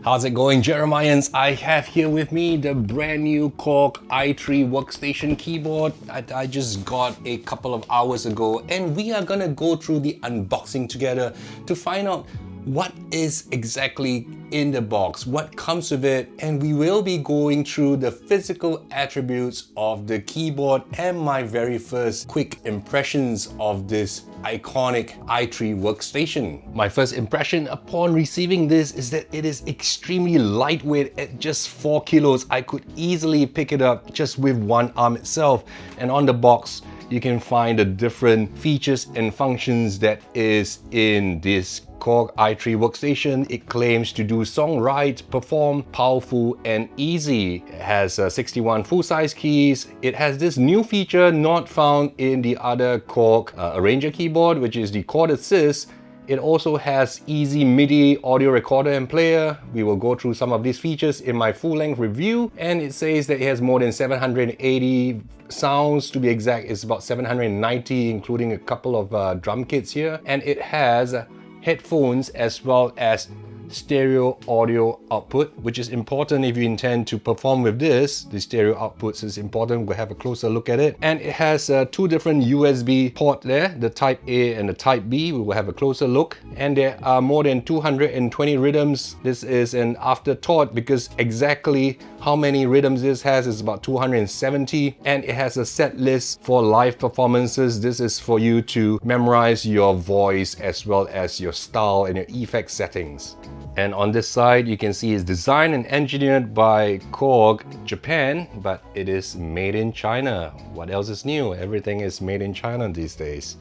How's it going, Jeremians? I have here with me the brand new KORG i3 workstation keyboard that I just got a couple of hours ago, and we are gonna go through the unboxing together to find out what is exactly in the box, what comes with it, and we will be going through the physical attributes of the keyboard and my very first quick impressions of this iconic i3 workstation. My first impression upon receiving this is that it is extremely lightweight at just 4 kilos. I could easily pick it up just with one arm itself, and on the box you can find the different features and functions that is in this KORG i3 workstation. It claims to do song write, perform, powerful and easy. It has 61 full-size keys. It has this new feature not found in the other KORG arranger keyboard, which is the chord assist. It also has easy MIDI audio recorder and player. We will go through some of these features in my full-length review, and it says that it has more than 780 sounds. To be exact, it's about 790, including a couple of drum kits here, and it has headphones as well as stereo audio output, which is important if you intend to perform with this. The stereo outputs is important. We'll have a closer look at it. And it has two different USB ports there, the Type A and the Type B. We will have a closer look. And there are more than 220 rhythms. This is an afterthought because exactly how many rhythms this has is about 270. And it has a set list for live performances. This is for you to memorize your voice as well as your style and your effect settings. And on this side, you can see it's designed and engineered by KORG Japan, but it is made in China. What else is new? Everything is made in China these days.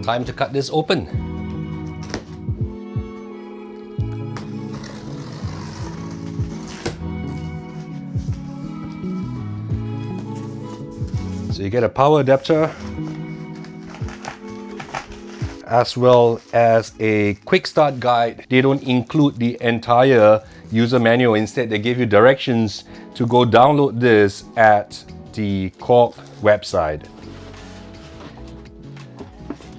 Time to cut this open. So you get a power adapter, as well as a quick start guide. They don't include the entire user manual. Instead, they give you directions to go download this at the KORG website.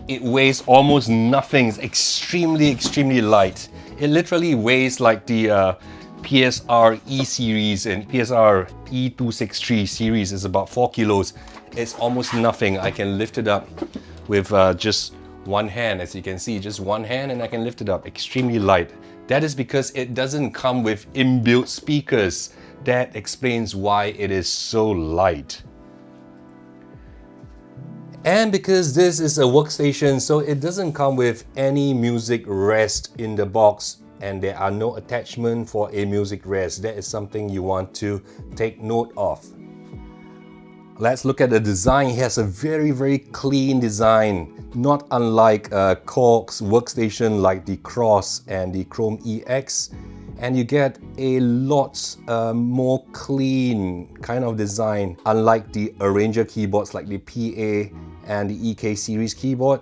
It weighs almost nothing. It's extremely light. It literally weighs like the PSR E series and PSR E263 series is about 4 kilos. It's almost nothing. I can lift it up with just one hand. As you can see, just one hand and I can lift it up. Extremely light. That is because it doesn't come with inbuilt speakers. That explains why it is so light. And because this is a workstation, so it doesn't come with any music rest in the box, and there are no attachment for a music rest. That is something you want to take note of. Let's look at the design. It has a very clean design, not unlike KORG's workstation like the Cross and the Chrome EX. And you get a lot more clean kind of design, unlike the arranger keyboards like the PA and the EK series keyboard.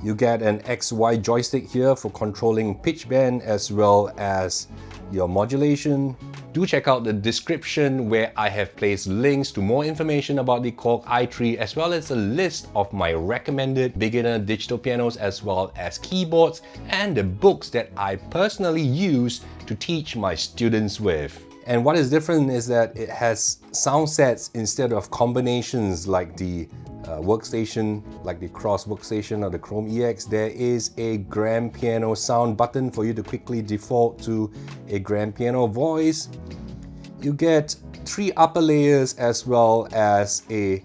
You get an XY joystick here for controlling pitch bend as well as your modulation. Do check out the description where I have placed links to more information about the KORG i3 as well as a list of my recommended beginner digital pianos as well as keyboards and the books that I personally use to teach my students with. And what is different is that it has sound sets instead of combinations like the workstation, like the Cross workstation or the Chrome EX. There is a grand piano sound button for you to quickly default to a grand piano voice. You get 3 upper layers as well as a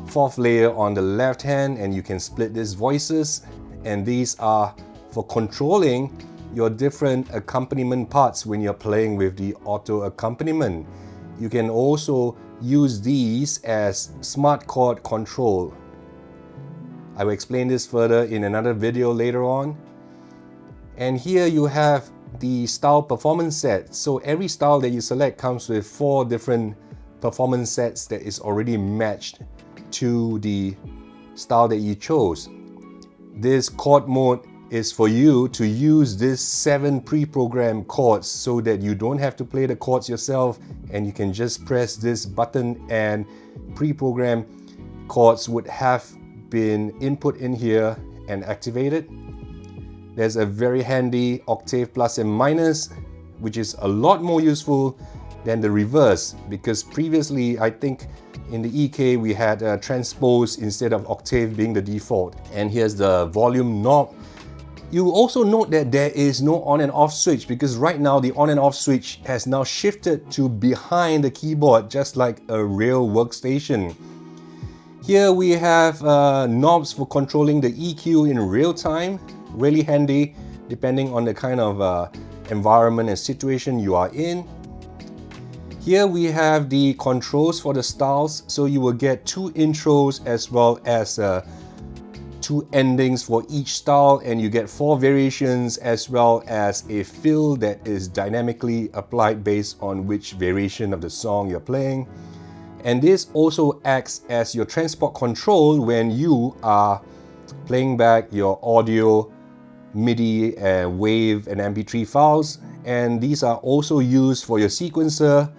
4th layer on the left hand, and you can split these voices, and these are for controlling your different accompaniment parts when you're playing with the auto accompaniment. You can also use these as smart chord control. I will explain this further in another video later on. And here you have the style performance set. So every style that you select comes with 4 different performance sets that is already matched to the style that you chose. This chord mode is for you to use this 7 pre-programmed chords so that you don't have to play the chords yourself, and you can just press this button and pre-programmed chords would have been input in here and activated. There's a very handy octave plus and minus, which is a lot more useful than the reverse, because previously I think in the EK we had transpose instead of octave being the default. And here's the volume knob. You also note that there is no on and off switch, because right now the on and off switch has now shifted to behind the keyboard, just like a real workstation. Here we have knobs for controlling the EQ in real time, really handy depending on the kind of environment and situation you are in. Here we have the controls for the styles, so you will get 2 intros as well as 2 endings for each style, and you get 4 variations as well as a fill that is dynamically applied based on which variation of the song you're playing. And this also acts as your transport control when you are playing back your audio, MIDI, and WAV and MP3 files. And these are also used for your sequencer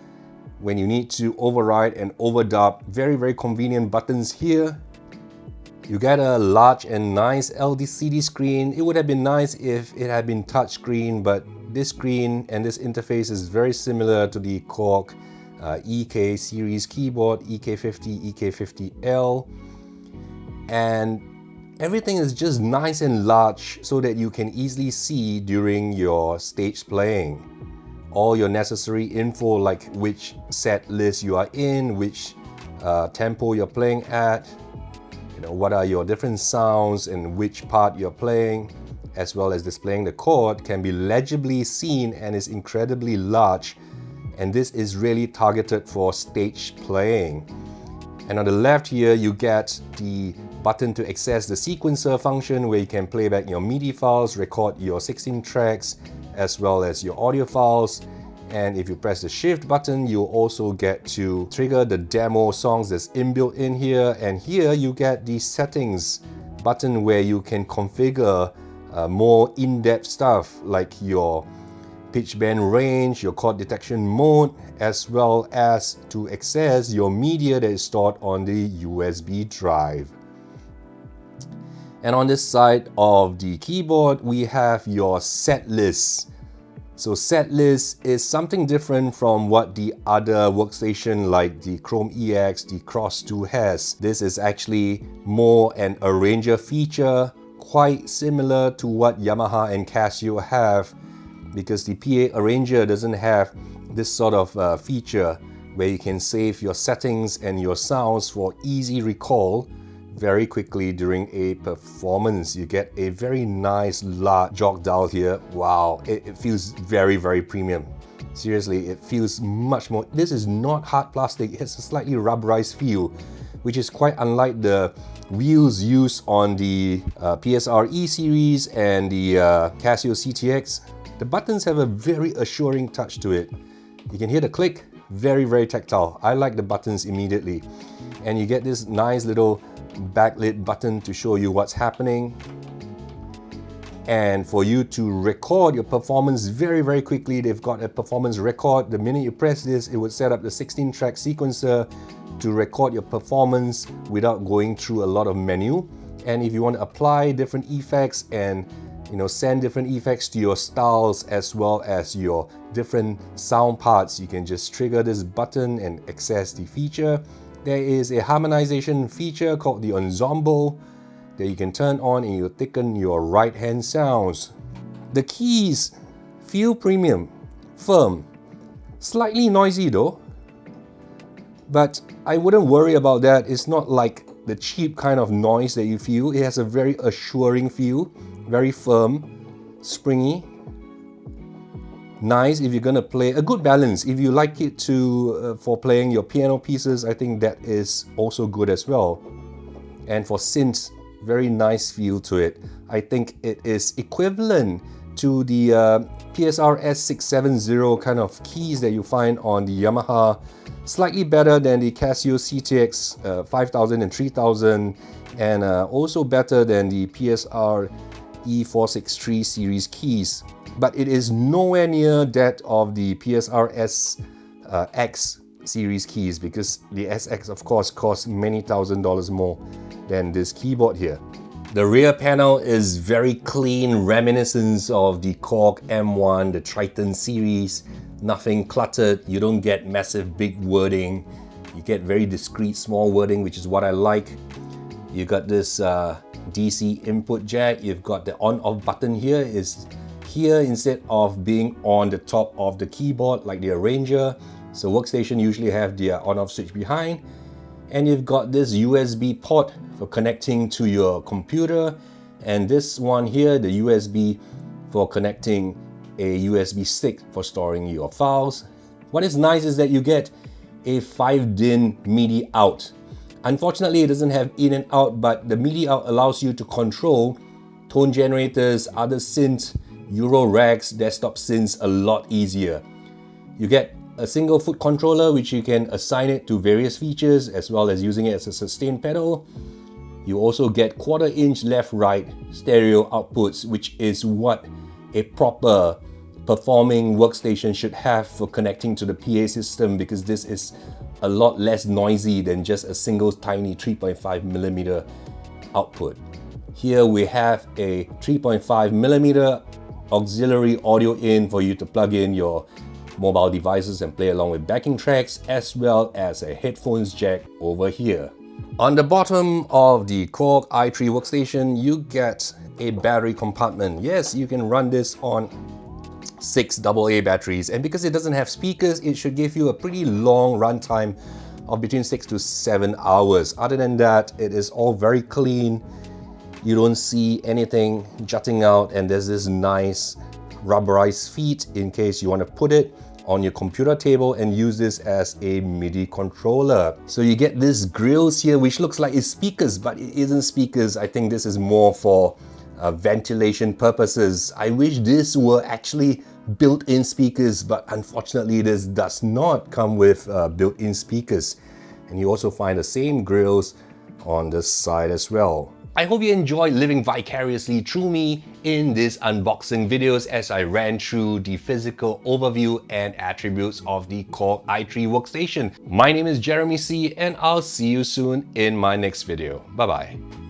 when you need to override and overdub. Very, very convenient buttons here. You get a large and nice LCD screen. It would have been nice if it had been touchscreen, but this screen and this interface is very similar to the KORG EK series keyboard, EK50, EK50L. And everything is just nice and large so that you can easily see during your stage playing all your necessary info, like which set list you are in, which tempo you're playing at, what are your different sounds and which part you're playing, as well as displaying the chord can be legibly seen and is incredibly large. And this is really targeted for stage playing. And on the left here, you get the button to access the sequencer function, where you can play back your MIDI files, record your 16 tracks, as well as your audio files. And if you press the shift button, you'll also get to trigger the demo songs that's inbuilt in here. And here you get the settings button, where you can configure more in-depth stuff like your pitch bend range, your chord detection mode, as well as to access your media that is stored on the USB drive. And on this side of the keyboard, we have your set list. So set list is something different from what the other workstation like the Chrome EX, the Cross 2 has. This is actually more an arranger feature, quite similar to what Yamaha and Casio have, because the PA Arranger doesn't have this sort of feature where you can save your settings and your sounds for easy recall very quickly during a performance. You get a very nice large jog dial here. Wow, it feels very, very premium. Seriously, it feels much more. This is not hard plastic, it has a slightly rubberized feel, which is quite unlike the wheels used on the PSR E series and the Casio CTX. The buttons have a very assuring touch to it. You can hear the click, very, very tactile. I like the buttons immediately. And you get this nice little backlit button to show you what's happening. And for you to record your performance very, very quickly, they've got a performance record. The minute you press this, it would set up the 16-track sequencer to record your performance without going through a lot of menu. And if you want to apply different effects and send different effects to your styles as well as your different sound parts, you can just trigger this button and access the feature. There is a harmonization feature called the ensemble that you can turn on, and you'll thicken your right hand sounds. The keys feel premium, firm, slightly noisy though, but I wouldn't worry about that. It's not like the cheap kind of noise that you feel. It has a very assuring feel, very firm, springy, nice if you're gonna play a good balance. If you like it to for playing your piano pieces, I think that is also good as well. And for synths, very nice feel to it. I think it is equivalent to the PSR S670 kind of keys that you find on the Yamaha. Slightly better than the Casio CTX 5000 and 3000, and also better than the PSR E463 series keys. But it is nowhere near that of the PSR SX series keys, because the SX of course costs many $1,000s more than this keyboard here. The rear panel is very clean, reminiscent of the KORG M1, the Triton series. Nothing cluttered, you don't get massive big wording. You get very discreet small wording, which is what I like. You got this DC input jack. You've got the on-off button here is here instead of being on the top of the keyboard like the Arranger. So workstation usually have the on-off switch behind. And you've got this USB port for connecting to your computer. And this one here, the USB for connecting a USB stick for storing your files. What is nice is that you get a 5-DIN MIDI out. Unfortunately, it doesn't have in and out, but the MIDI out allows you to control tone generators, other synths, Euro racks, desktop synths a lot easier. You get a single foot controller which you can assign it to various features as well as using it as a sustain pedal. You also get 1/4 inch left-right stereo outputs, which is what a proper performing workstation should have for connecting to the PA system, because this is a lot less noisy than just a single tiny 3.5mm output. Here we have a 3.5mm auxiliary audio in for you to plug in your mobile devices and play along with backing tracks, as well as a headphones jack over here. On the bottom of the KORG i3 workstation, you get a battery compartment. Yes, you can run this on 6 AA batteries, and because it doesn't have speakers, it should give you a pretty long runtime of between 6 to 7 hours. Other than that, it is all very clean. You don't see anything jutting out, and there's this nice rubberized feet in case you want to put it on your computer table and use this as a MIDI controller. So you get this grills here which looks like it's speakers, but it isn't speakers. I think this is more for ventilation purposes. I wish this were actually built-in speakers, but unfortunately this does not come with built-in speakers. And you also find the same grills on this side as well. I hope you enjoyed living vicariously through me in this unboxing videos as I ran through the physical overview and attributes of the KORG i3 workstation. My name is Jeremy C, and I'll see you soon in my next video. Bye bye.